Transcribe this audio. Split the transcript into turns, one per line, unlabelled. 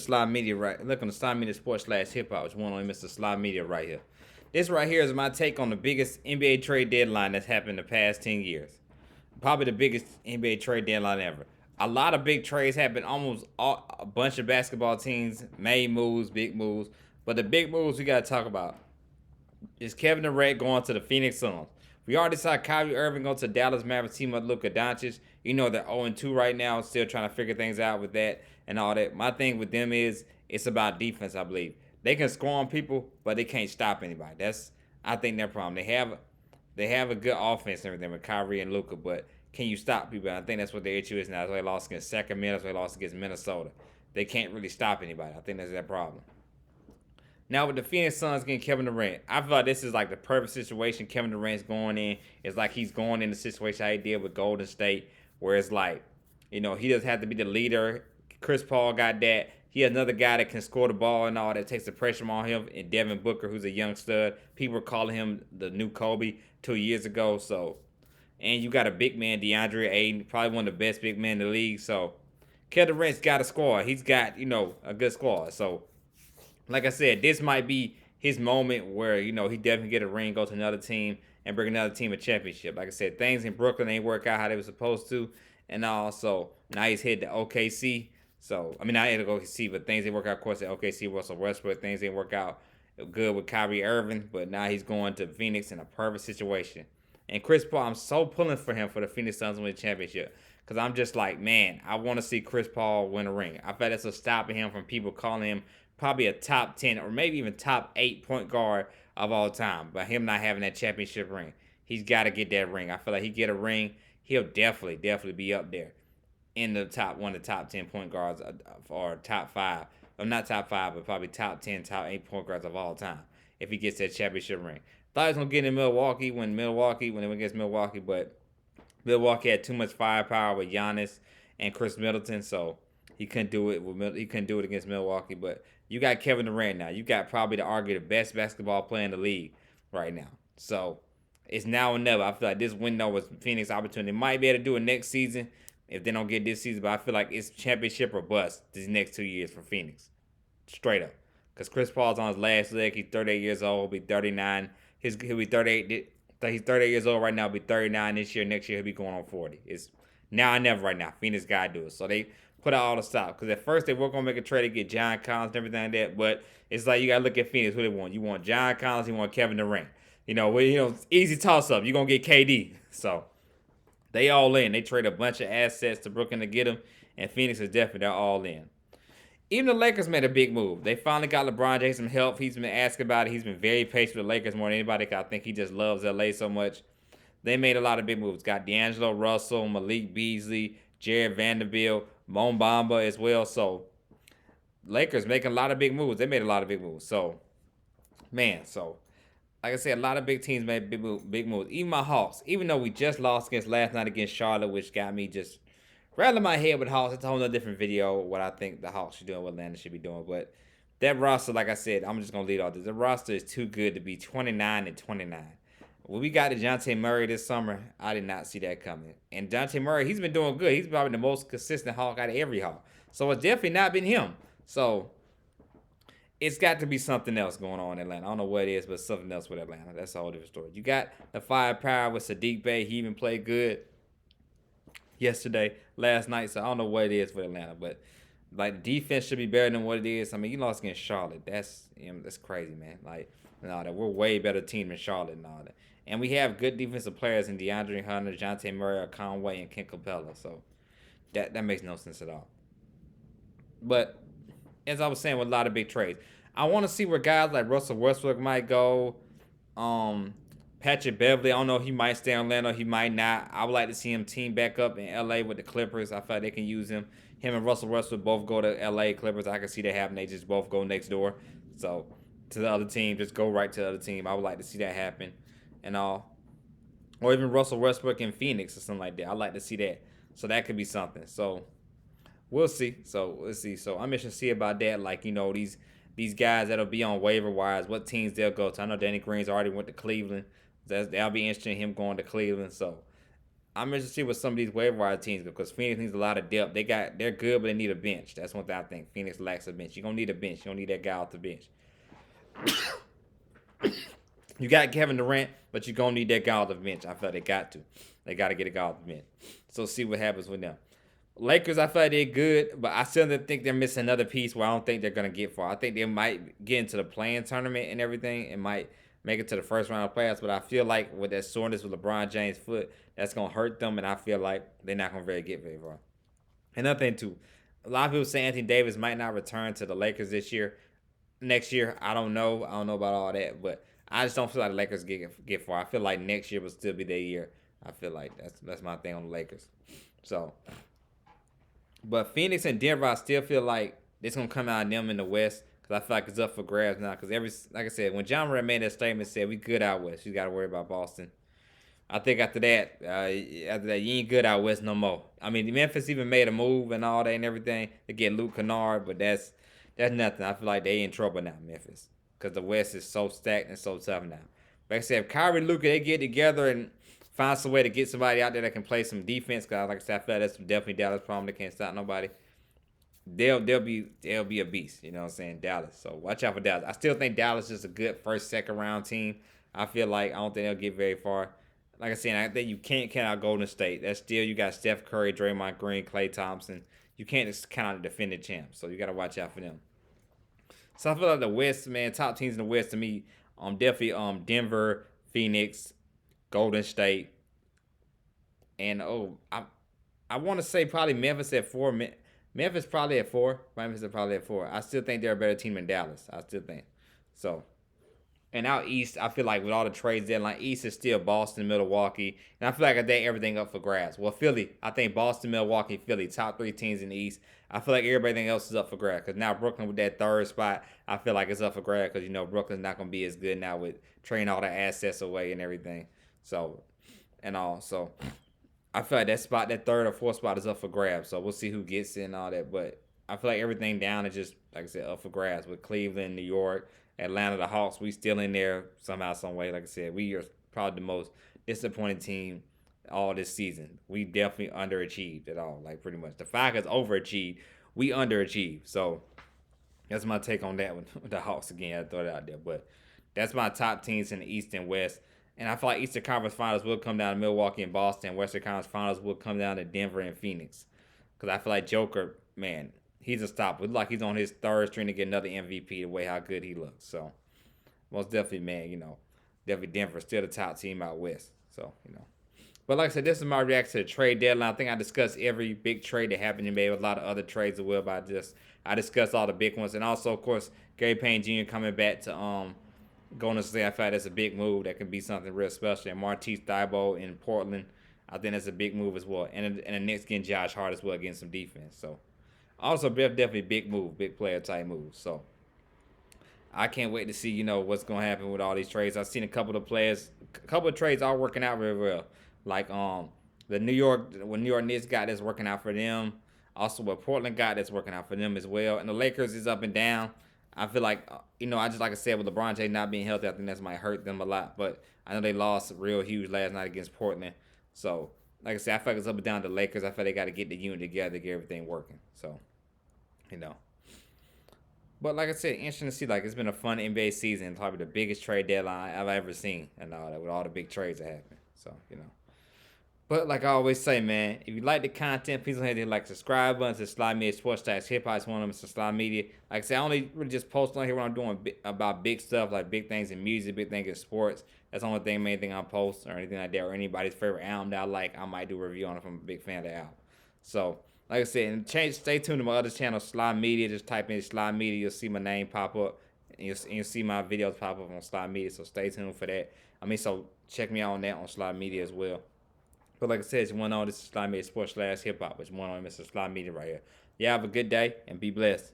Slide Media right. Look on the Slide Media Sports / Hip Hop, which one on Mr. Slide Media right here. This right here is my take on the biggest NBA trade deadline that's happened in the past 10 years. Probably the biggest NBA trade deadline ever. A lot of big trades happened. A bunch of basketball teams made moves, big moves. But the big moves we got to talk about is Kevin Durant going to the Phoenix Suns. We already saw Kyrie Irving go to Dallas Mavericks team with Luka Doncic. You know they're 0-2 right now, still trying to figure things out with that and all that. My thing with them is it's about defense, I believe. They can score on people, but they can't stop anybody. That's I think their problem. They have a good offense and everything with Kyrie and Luka, but can you stop people? And I think that's what their issue is now. That's why they lost against Sacramento. That's why they lost against Minnesota. They can't really stop anybody. I think that's their problem. Now with the Phoenix Suns getting Kevin Durant, I feel like this is like the perfect situation Kevin Durant's going in. It's like he's going in the situation he did with Golden State, where it's like, he doesn't have to be the leader. Chris Paul got that. He has another guy that can score the ball and all that takes the pressure on him. And Devin Booker, who's a young stud. People were calling him the new Kobe 2 years ago. So, and you got a big man, DeAndre Ayton, probably one of the best big men in the league. So, Kevin Durant's got a squad. He's got, a good squad. So, like I said, this might be his moment where, he definitely get a ring, go to another team, and bring another team a championship. Like I said, things in Brooklyn ain't work out how they were supposed to. And also, now he's hit the OKC. So, I mean, not at OKC, but things didn't work out, of course, at OKC, Russell Westbrook. Things didn't work out good with Kyrie Irving, but now he's going to Phoenix in a perfect situation. And Chris Paul, I'm so pulling for him for the Phoenix Suns to win the championship. Because I'm just like, man, I want to see Chris Paul win a ring. I bet that's what's stopping him from people calling him probably a top 10 or maybe even top 8 point guard of all time. But him not having that championship ring, he's got to get that ring. I feel like he get a ring, he'll definitely be up there in the one of the top 10 point guards or top 5. Or not top 5, but probably top 10, top 8 point guards of all time if he gets that championship ring. Thought he was going to get in Milwaukee when they went against Milwaukee, but Milwaukee had too much firepower with Giannis and Chris Middleton, so he couldn't do it. He couldn't do it against Milwaukee. But you got Kevin Durant now. You got probably to argue the best basketball player in the league right now. So it's now or never. I feel like this window was Phoenix opportunity. They might be able to do it next season if they don't get this season, but I feel like it's championship or bust these next 2 years for Phoenix. Straight up. Because Chris Paul's on his last leg. He's 38 years old. He'll be 39. He'll be 38. He's 38 years old right now. He'll be 39 this year. Next year, he'll be going on 40. It's now or never right now. Phoenix got to do it. So they put out all the stop. Because at first, they were going to make a trade to get John Collins and everything like that. But it's like you got to look at Phoenix. Who they want. You want John Collins. You want Kevin Durant. Easy toss-up. You're going to get KD. So they all in. They trade a bunch of assets to Brooklyn to get him. And Phoenix is definitely they're all in. Even the Lakers made a big move. They finally got LeBron James some help. He's been asking about it. He's been very patient with the Lakers more than anybody. I think he just loves LA so much. They made a lot of big moves. Got D'Angelo Russell, Malik Beasley, Jared Vanderbilt, Mo Bamba as well. So Lakers making a lot of big moves. They made a lot of big moves. So, man, like I said, a lot of big teams made big moves. Even my Hawks, even though we just lost last night against Charlotte, which got me just rattling my head with Hawks. It's a whole different video what I think the Hawks should do and what Atlanta should be doing. But that roster, like I said, I'm just going to lead off this. The roster is too good to be 29-29. When we got DeJounte Murray this summer, I did not see that coming. And DeJounte Murray, he's been doing good. He's probably the most consistent Hawk out of every Hawk. So it's definitely not been him. So it's got to be something else going on in Atlanta. I don't know what it is, but something else with Atlanta. That's a whole different story. You got the firepower with Saddiq Bey. He even played good last night, so I don't know what it is for Atlanta, but like the defense should be better than what it is. I mean, you lost against Charlotte. That's crazy, man. Like, that we're way better team than Charlotte and all that. And we have good defensive players in DeAndre Hunter, DeJounte Murray, Conway, and Clint Capella. So that makes no sense at all. But as I was saying, with a lot of big trades, I want to see where guys like Russell Westbrook might go. Patrick Beverly, I don't know. He might stay in Orlando. He might not. I would like to see him team back up in L.A. with the Clippers. I feel like they can use him. Him and Russell Westbrook both go to L.A. Clippers. I can see that happen. They just both go next door. So, to the other team, just go right to the other team. I would like to see that happen and all. Or even Russell Westbrook in Phoenix or something like that. I'd like to see that. So, that could be something. So, we'll see. So, I'm interested to see about that. Like, these guys that'll be on waiver wires, what teams they'll go to. I know Danny Green's already went to Cleveland. That'll be interesting, him going to Cleveland. So I'm interested to see what some of these waiver wire teams, because Phoenix needs a lot of depth. They're good, but they need a bench. That's one thing I think. Phoenix lacks a bench. You're gonna need a bench. You don't need that guy off the bench. You got Kevin Durant, but you're gonna need that guy off the bench. I feel like they got to. They got to get a guy off the bench. So see what happens with them. Lakers, I feel like they're good, but I still think they're missing another piece where I don't think they're gonna get far. I think they might get into the playing tournament and everything, and might make it to the first round of playoffs. But I feel like with that soreness with LeBron James' foot, that's gonna hurt them, and I feel like they're not gonna really get very far. Another thing too, a lot of people say Anthony Davis might not return to the Lakers this year. Next year, I don't know. I don't know about all that, but I just don't feel like the Lakers get far. I feel like next year will still be their year. I feel like that's my thing on the Lakers. So, but Phoenix and Denver, I still feel like it's gonna come out of them in the West, because I feel like it's up for grabs now. Because like I said, when John Moran made that statement, said we good out West, you got to worry about Boston. I think after that, you ain't good out West no more. I mean, Memphis even made a move and all that and everything to get Luke Kennard, but that's nothing. I feel like they in trouble now, Memphis, because the West is so stacked and so tough now. Like I said, if Kyrie and Luka, they get together and find some way to get somebody out there that can play some defense, because like I said, I feel like that's definitely Dallas' problem. They can't stop nobody. They'll be a beast. You know what I'm saying? Dallas. So watch out for Dallas. I still think Dallas is a good first, second round team. I feel like I don't think they'll get very far. Like I said, I think you can't count out Golden State. That's still, you got Steph Curry, Draymond Green, Klay Thompson. You can't just count out the defending champs. So you got to watch out for them. So I feel like the West, man, top teams in the West to me, definitely Denver, Phoenix, Golden State, and I want to say probably Memphis at 4. Memphis probably at 4. Memphis is probably at 4. I still think they're a better team than Dallas. I still think so. And out East, I feel like with all the trades deadline, East is still Boston, Milwaukee. And I feel like I think everything up for grabs. Well, Philly, I think Boston, Milwaukee, Philly, top 3 teams in the East. I feel like everything else is up for grabs. Because now Brooklyn with that 3rd spot, I feel like it's up for grabs. Because, Brooklyn's not going to be as good now with trading all the assets away and everything. So, I feel like that spot, that 3rd or 4th spot is up for grabs. So we'll see who gets it and all that. But I feel like everything down is just, like I said, up for grabs. With Cleveland, New York, Atlanta, the Hawks, we still in there somehow, some way. Like I said, we are probably the most disappointing team all this season. We definitely underachieved at all, like pretty much. The Falcons overachieved. We underachieved. So that's my take on that with the Hawks again. I throw it out there. But that's my top teams in the East and West. And I feel like Eastern Conference Finals will come down to Milwaukee and Boston. Western Conference Finals will come down to Denver and Phoenix. Because I feel like Joker, man, he's a stopper. It's like he's on his 3rd string to get another MVP the way how good he looks. So, most definitely, man, definitely Denver still the top team out West. So, But like I said, this is my reaction to the trade deadline. I think I discussed every big trade that happened in May. A lot of other trades as well, but I discussed all the big ones. And also, of course, Gary Payne Jr. coming back to Golden State. I feel like that's a big move. That could be something real special. And Matisse Thybulle in Portland, I think that's a big move as well. And the Knicks getting Josh Hart as well, getting some defense. So, also definitely big move, big player type move. So, I can't wait to see, what's going to happen with all these trades. I've seen a couple of trades all working out very well. Like the New York Knicks got that's working out for them. Also what Portland got that's working out for them as well. And the Lakers is up and down. I feel like, I just like I said, with LeBron James not being healthy, I think that might hurt them a lot. But I know they lost real huge last night against Portland. So, like I said, I feel like it's up and down to the Lakers. I feel they got to get the unit together to get everything working. So, But like I said, interesting to see. Like, it's been a fun NBA season. Probably the biggest trade deadline I've ever seen. And all that, with all the big trades that happen. So, But like I always say, man, if you like the content, please don't hit the subscribe button to Sly Media Sports Stacks Hip Hop. It's one of them, Mr. Sly Media. Like I said, I only really just post on here when I'm doing about big stuff, like big things in music, big things in sports. That's the only main thing I post or anything like that, or anybody's favorite album that I like. I might do a review on it if I'm a big fan of the album. So, like I said, and stay tuned to my other channel, Sly Media. Just type in Sly Media, you'll see my name pop up, and you'll see my videos pop up on Sly Media. So stay tuned for that. So check me out on that on Sly Media as well. But like I said, it's one on this is Sly Media Sports / Hip Hop. It's one on Mr. Sly Media right here. Yeah, have a good day and be blessed.